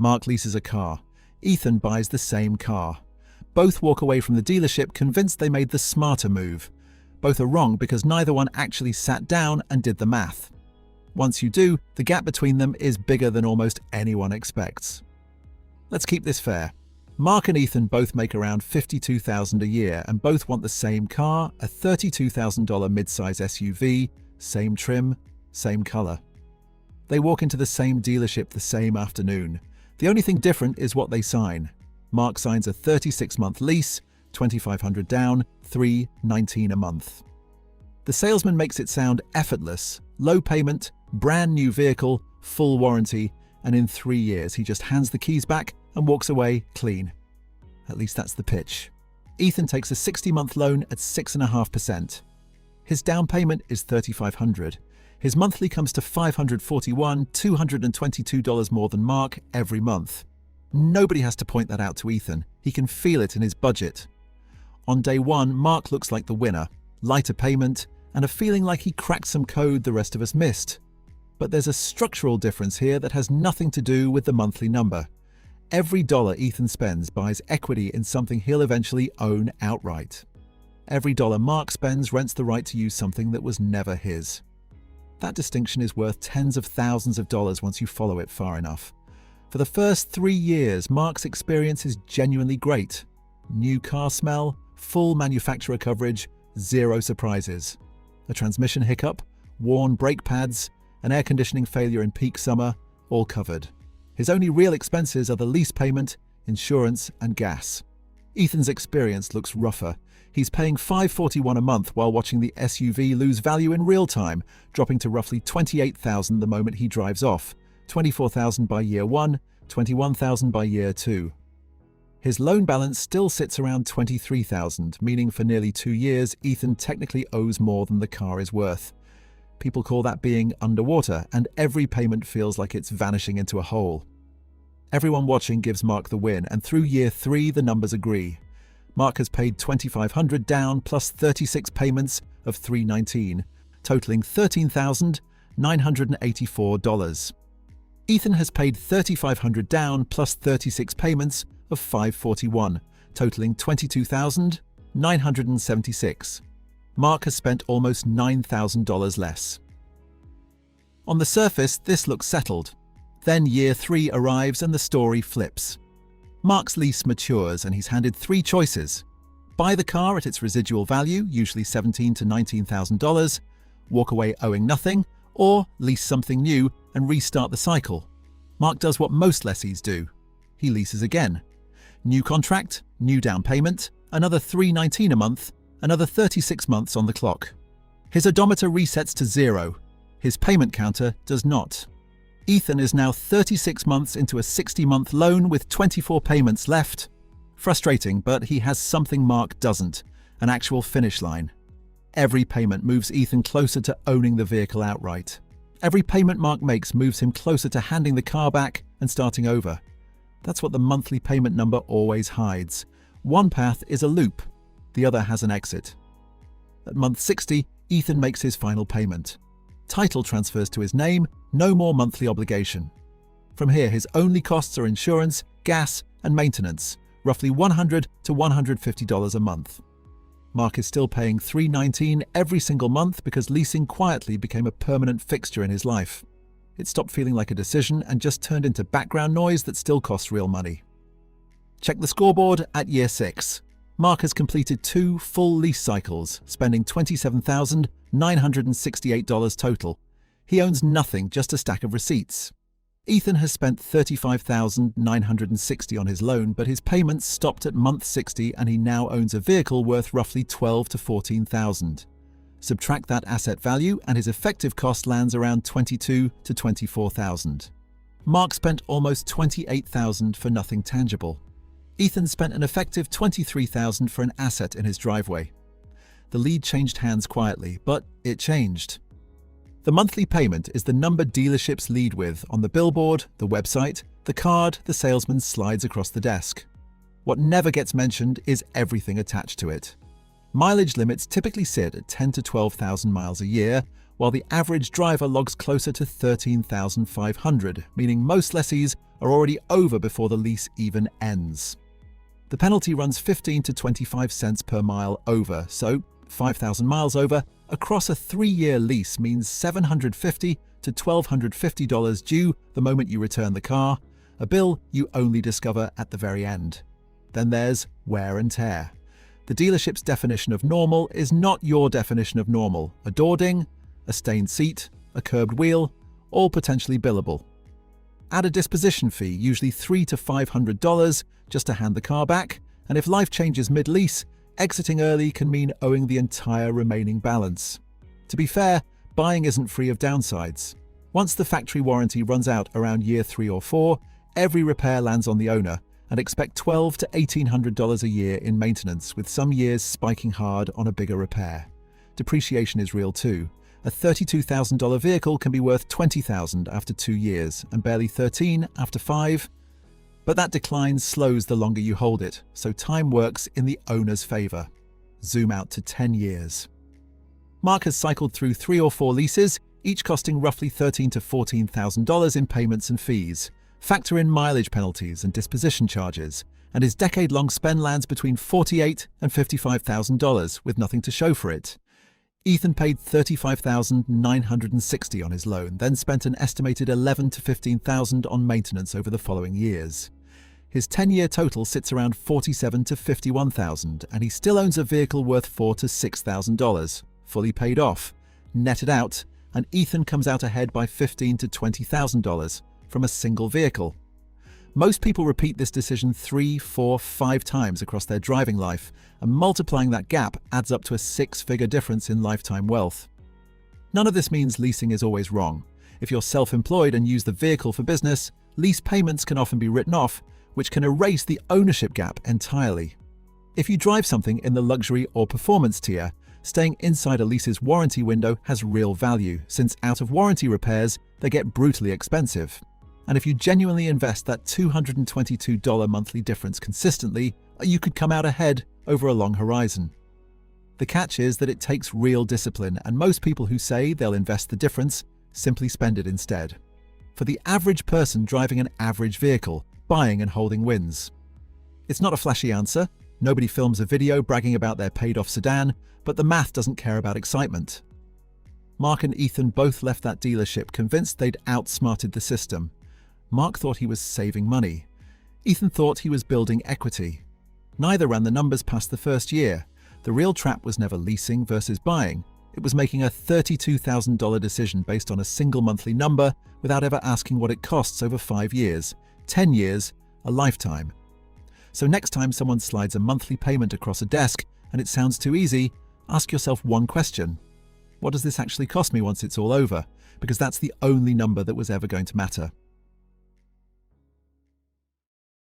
Mark leases a car. Ethan buys the same car. Both walk away from the dealership convinced they made the smarter move. Both are wrong because neither one actually sat down and did the math. Once you do, the gap between them is bigger than almost anyone expects. Let's keep this fair. Mark and Ethan both make around $52,000 a year and both want the same car, a $32,000 mid-size SUV, same trim, same color. They walk into the same dealership the same afternoon. The only thing different is what they sign. Mark signs a 36-month lease, $2,500 down, $319 a month. The salesman makes it sound effortless, low payment, brand new vehicle, full warranty, and in 3 years he just hands the keys back and walks away clean. At least that's the pitch. Ethan takes a 60-month loan at 6.5%. His down payment is $3,500. His monthly comes to $541, $222 more than Mark every month. Nobody has to point that out to Ethan. He can feel it in his budget. On day one, Mark looks like the winner, lighter payment, and a feeling like he cracked some code the rest of us missed. But there's a structural difference here that has nothing to do with the monthly number. Every dollar Ethan spends buys equity in something he'll eventually own outright. Every dollar Mark spends rents the right to use something that was never his. That distinction is worth tens of thousands of dollars once you follow it far enough. For the first 3 years, Mark's experience is genuinely great. New car smell, full manufacturer coverage, 0 surprises. A transmission hiccup, worn brake pads, an air conditioning failure in peak summer, all covered. His only real expenses are the lease payment, insurance, and gas. Ethan's experience looks rougher. He's paying $541 a month while watching the SUV lose value in real time, dropping to roughly $28,000 the moment he drives off, $24,000 by year 1, $21,000 by year 2. His loan balance still sits around $23,000, meaning for nearly 2 years, Ethan technically owes more than the car is worth. People call that being underwater, and every payment feels like it's vanishing into a hole. Everyone watching gives Mark the win, and through year 3, the numbers agree. Mark has paid $2,500 down plus 36 payments of $319, totaling $13,984. Ethan has paid $3,500 down plus 36 payments of $541, totaling $22,976. Mark has spent almost $9,000 less. On the surface, this looks settled. Then year 3 arrives and the story flips. Mark's lease matures and he's handed 3 choices. Buy the car at its residual value, usually $17,000 to $19,000, walk away owing nothing, or lease something new and restart the cycle. Mark does what most lessees do. He leases again. New contract, new down payment, another $319 a month, another 36 months on the clock. His odometer resets to 0. His payment counter does not. Ethan is now 36 months into a 60-month loan with 24 payments left. Frustrating, but he has something Mark doesn't, an actual finish line. Every payment moves Ethan closer to owning the vehicle outright. Every payment Mark makes moves him closer to handing the car back and starting over. That's what the monthly payment number always hides. One path is a loop, the other has an exit. At month 60, Ethan makes his final payment. Title transfers to his name, no more monthly obligation. From here, his only costs are insurance, gas, and maintenance, roughly $100 to $150 a month. Mark is still paying $319 every single month because leasing quietly became a permanent fixture in his life. It stopped feeling like a decision and just turned into background noise that still costs real money. Check the scoreboard at year 6. Mark has completed 2 full lease cycles, spending $27,968 total. He owns nothing, just a stack of receipts. Ethan has spent $35,960 on his loan, but his payments stopped at month 60 and he now owns a vehicle worth roughly $12,000 to $14,000. Subtract that asset value and his effective cost lands around $22,000 to $24,000. Mark spent almost $28,000 for nothing tangible. Ethan spent an effective $23,000 for an asset in his driveway. The lead changed hands quietly, but it changed. The monthly payment is the number dealerships lead with on the billboard, the website, the card the salesman slides across the desk. What never gets mentioned is everything attached to it. Mileage limits typically sit at 10,000 to 12,000 miles a year, while the average driver logs closer to 13,500, meaning most lessees are already over before the lease even ends. The penalty runs 15 to 25 cents per mile over, so 5,000 miles over across a 3-year lease means $750 to $1,250 due the moment you return the car, a bill you only discover at the very end. Then there's wear and tear. The dealership's definition of normal is not your definition of normal. A door ding, a stained seat, a curbed wheel, all potentially billable. Add a disposition fee, usually $300 to $500, just to hand the car back, and if life changes mid-lease, exiting early can mean owing the entire remaining balance. To be fair, buying isn't free of downsides. Once the factory warranty runs out around year 3 or 4, every repair lands on the owner, and expect $1,200 to $1,800 a year in maintenance, with some years spiking hard on a bigger repair. Depreciation is real too. A $32,000 vehicle can be worth $20,000 after 2 years, and barely $13,000 after 5. But that decline slows the longer you hold it, so time works in the owner's favor. Zoom out to 10 years. Mark has cycled through 3 or 4 leases, each costing roughly $13,000 to $14,000 in payments and fees. Factor in mileage penalties and disposition charges, and his decade-long spend lands between $48,000 and $55,000 with nothing to show for it. Ethan paid $35,960 on his loan, then spent an estimated $11,000 to $15,000 on maintenance over the following years. His 10-year total sits around $47,000 to $51,000, and he still owns a vehicle worth $4,000 to $6,000, fully paid off, netted out, and Ethan comes out ahead by $15,000 to $20,000 from a single vehicle. Most people repeat this decision 3, 4, 5 times across their driving life, and multiplying that gap adds up to a 6-figure difference in lifetime wealth. None of this means leasing is always wrong. If you're self-employed and use the vehicle for business, lease payments can often be written off, which can erase the ownership gap entirely. If you drive something in the luxury or performance tier, staying inside a lease's warranty window has real value, since out-of-warranty repairs, they get brutally expensive. And if you genuinely invest that $222 monthly difference consistently, you could come out ahead over a long horizon. The catch is that it takes real discipline, and most people who say they'll invest the difference simply spend it instead. For the average person driving an average vehicle, buying and holding wins. It's not a flashy answer. Nobody films a video bragging about their paid-off sedan, but the math doesn't care about excitement. Mark and Ethan both left that dealership convinced they'd outsmarted the system. Mark thought he was saving money. Ethan thought he was building equity. Neither ran the numbers past the first year. The real trap was never leasing versus buying. It was making a $32,000 decision based on a single monthly number without ever asking what it costs over 5 years, 10 years, a lifetime. So next time someone slides a monthly payment across a desk and it sounds too easy, ask yourself one question. What does this actually cost me once it's all over? Because that's the only number that was ever going to matter.